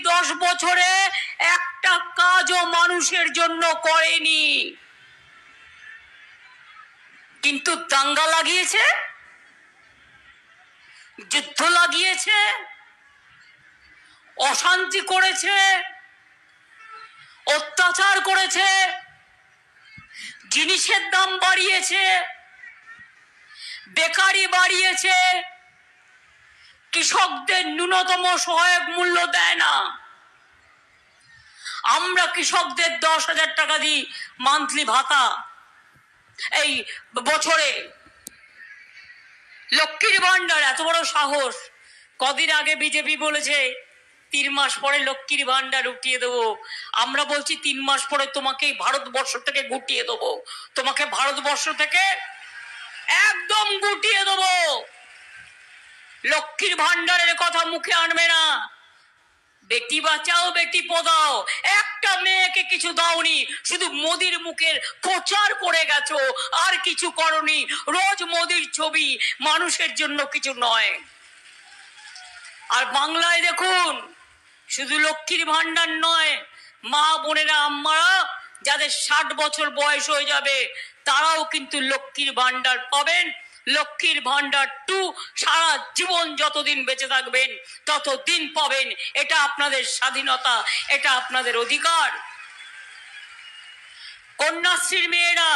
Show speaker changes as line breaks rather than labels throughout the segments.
10 বছরে একটা কাজও মানুষের জন্য করেনি, কিন্তু দাঙ্গা লাগিয়েছে, যুদ্ধ লাগিয়েছে, অশান্তি করেছে, অত্যাচার করেছে, জিনিসের দাম বাড়িয়েছে, বেকারি বাড়িয়েছে, কৃষকদের ন্যূনতম সহায়ক মূল্য দেয় না। আমরা কৃষকদের 10,000 টাকা দিই মান্থলি ভাতা, এই বছরে লক্ষ্মীর ভান্ডার। এত বড় সাহস! কদিন আগে বিজেপি বলেছে 3 মাস পরে লক্ষ্মীর ভান্ডার উঠিয়ে দেবো। আমরা বলছি 3 মাস পরে তোমাকে ভারতবর্ষ থেকে গুটিয়ে দেবো, তোমাকে ভারতবর্ষ থেকে একদম গুটিয়ে দেবো। লক্ষ্মীর ভান্ডারের কথা মুখে আনবে না। বেটি বাঁচাও বেটি পড়াও, একটা মেয়েকে কিছু দাওনি, শুধু মোদির মুখের প্রচার করে গেছো, আর কিছু করনি। রোজ মোদির ছবি, মানুষের জন্য কিছু নয়। আর বাংলায় দেখুন, শুধু লক্ষ্মীর ভান্ডার নয়, মা বোনেরা আম্মারা যাদের 60 বছর বয়স হয়ে যাবে তারাও কিন্তু লক্ষ্মীর ভান্ডার পাবেন। লক্ষ্মীর ভান্ডার 2 সারা জীবন যতদিন বেঁচে থাকবেন ততদিন পাবেন। এটা আপনাদের স্বাধীনতা, এটা আপনাদের অধিকার। কন্যাশ্রীর মেয়েরা,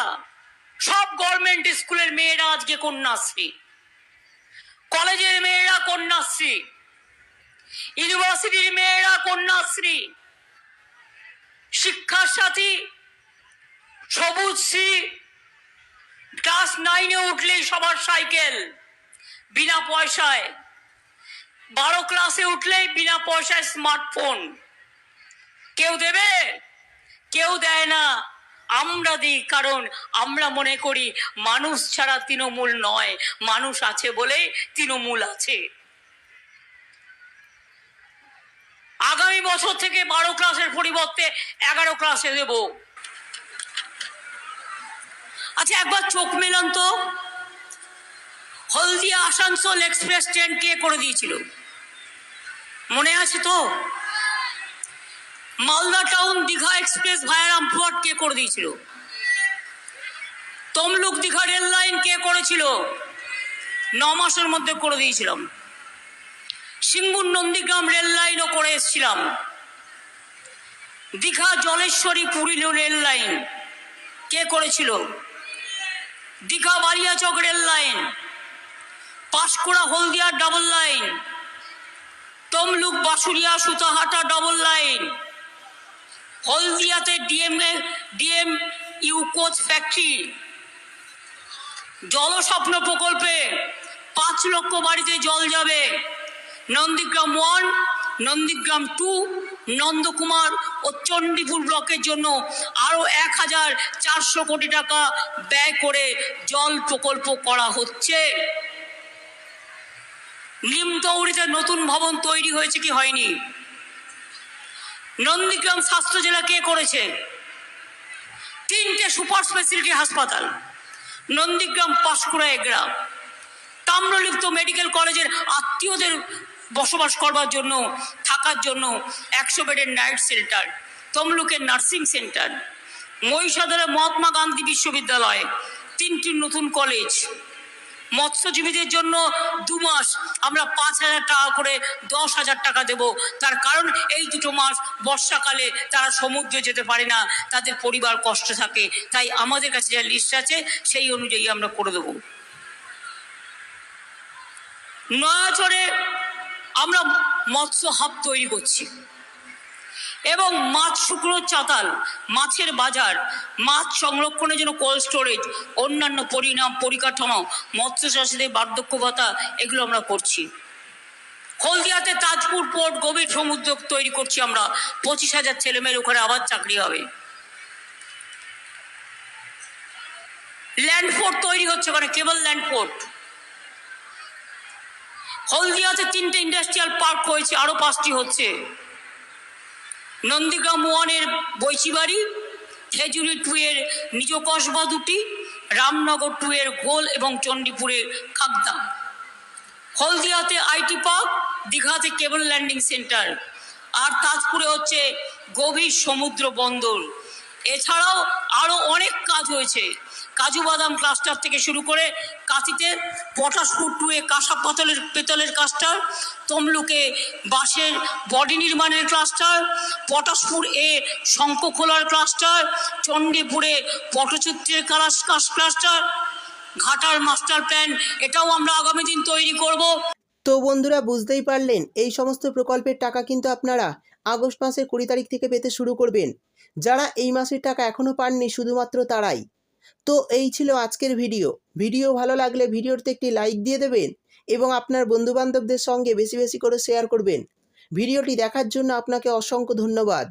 সব গভর্নমেন্ট স্কুলের মেয়েরা আজকে কন্যাশ্রী, কলেজের মেয়েরা কন্যাশ্রী, ইউনিভার্সিটির মেয়েরা কন্যাশ্রী, শিক্ষার সাথী, সবুজশ্রী, ক্লাস 9-এ উঠলেই সবার সাইকেল বিনা পয়সায়, 12 ক্লাসে উঠলেই বিনা পয়সায় স্মার্টফোন। কেউ দেবে? কেউ দেয় না। আমরা দিই, কারণ আমরা মনে করি মানুষ ছাড়া তৃণমূল নয়, মানুষ আছে বলেই তৃণমূল আছে। আগামী বছর থেকে 12 ক্লাসের পরিবর্তে 11 ক্লাসে দেব। আচ্ছা, একবার চোখ মেলান তো, হলদিয়া আসানসোল এক্সপ্রেস ট্রেন কে করে দিয়েছিল? মনে আছে তো? Malda town Digha express via Rampurhat কে করে দিয়েছিল? তমলুক দীঘা রেল লাইন কে করেছিল? 9 মাসের মধ্যে করে দিয়েছিলাম। সিঙ্গুর নন্দীগ্রাম রেল লাইনও করে এসেছিলাম। দীঘা জলেশ্বরী পুরী রেল লাইন কে করেছিল? Digha Baliachak rail line, Panskura Haldia double line, Tamluk Basuria Sutahata double line, হলদিয়াতে DM U coach factory, Jalswapna প্রকল্পে 5 লক্ষ বাড়িতে জল যাবে। নন্দীগ্রাম 1, নন্দীগ্রাম 2, নন্দকুমার ও চণ্ডীপুর ব্লকের জন্য আরো 1,400 কোটি টাকা ব্যয় করে জল প্রকল্প করা হচ্ছে। নিমতৌড়িতে নতুন ভবন তৈরি হয়েছে কি হয়নি? নন্দীগ্রাম স্বাস্থ্য জেলা কে করেছে? 3টে সুপার স্পেশালিটি হাসপাতাল, নন্দীগ্রাম, পাঁশকুড়া, এগরা। তাম্রলিপ্ত মেডিকেল কলেজের আত্মীয়দের বসবাস করবার জন্য, থাকার জন্য 100 বেডের নাইট সেন্টার, তমলুকের নার্সিং সেন্টার, মহিষাদলে মহাত্মা গান্ধী বিশ্ববিদ্যালয়, 3টি নতুন কলেজ। মৎস্যজীবীদের জন্য 2 মাস আমরা 5,000 টাকা করে 10,000 টাকা দেব। তার কারণ এই 2 মাস বর্ষাকালে তারা সমুদ্রে যেতে পারে না, তাদের পরিবার কষ্ট থাকে, তাই আমাদের কাছে যা লিস্ট আছে সেই অনুযায়ী আমরা করে দেব। নয়াচরে আমরা মৎস্য হাব তৈরি করছি এবং মাছ শুকনো চাতাল, মাছের বাজার, মাছ সংরক্ষণের জন্য কোল্ড স্টোরেজ, অন্যান্য পরিকাঠামো, মৎস্য চাষীদের বার্ধক্য ভাতা, এগুলো আমরা করছি। হলদিয়াতে তাজপুর পোর্ট, গভীর সমুদ্র তৈরি করছি আমরা। 25,000 ছেলেমেয়ের ওখানে আবার চাকরি হবে। ল্যান্ডপোর্ট তৈরি হচ্ছে ওখানে, কেবল ল্যান্ডপোর্ট। হলদিয়াতে 3টে ইন্ডাস্ট্রিয়াল পার্ক হয়েছে, আরো 5টি হচ্ছে। নন্দীগ্রাম 1-এর বৈচিবাড়ি, খেজুরি 2-এর নিজ কসবা 2টি, রামনগর 2-এর ঘোল এবং চণ্ডীপুরে খাগদা। হলদিয়াতে আইটি পার্ক, দীঘাতে কেবল ল্যান্ডিং সেন্টার, আর তাজপুরে হচ্ছে গভীর সমুদ্র বন্দর। এছাড়াও আরো অনেক কাজ হয়েছে, কাজু বাদাম ক্লাস্টার থেকে শুরু করে কাঁথিতে পটাশপুর টুয়ে কাঁসা পেতলের ক্লাস্টার, তমলুকে বাঁশের বডি নির্মাণের ক্লাস্টার, পটাশপুর এ শঙ্খখোলার ক্লাস্টার, চণ্ডীপুরে পটচিত্রের ক্লাস্টার, ঘাটার মাস্টার প্ল্যান, এটাও আমরা আগামী দিন তৈরি করব।
তো বন্ধুরা বুঝতেই পারলেন, এই সমস্ত প্রকল্পের টাকা কিন্তু আপনারা আগস্ট মাসের 20 তারিখ থেকে পেতে শুরু করবেন। যারা এই মাসের টাকা এখনও পাননি শুধুমাত্র তারাই। তো এই ছিল আজকের ভিডিও ভালো লাগলে ভিডিওতে একটি লাইক দিয়ে দেবেন এবং আপনার বন্ধুবান্ধবদের সঙ্গে বেশি বেশি করে শেয়ার করবেন। ভিডিওটি দেখার জন্য আপনাকে অসংখ্য ধন্যবাদ।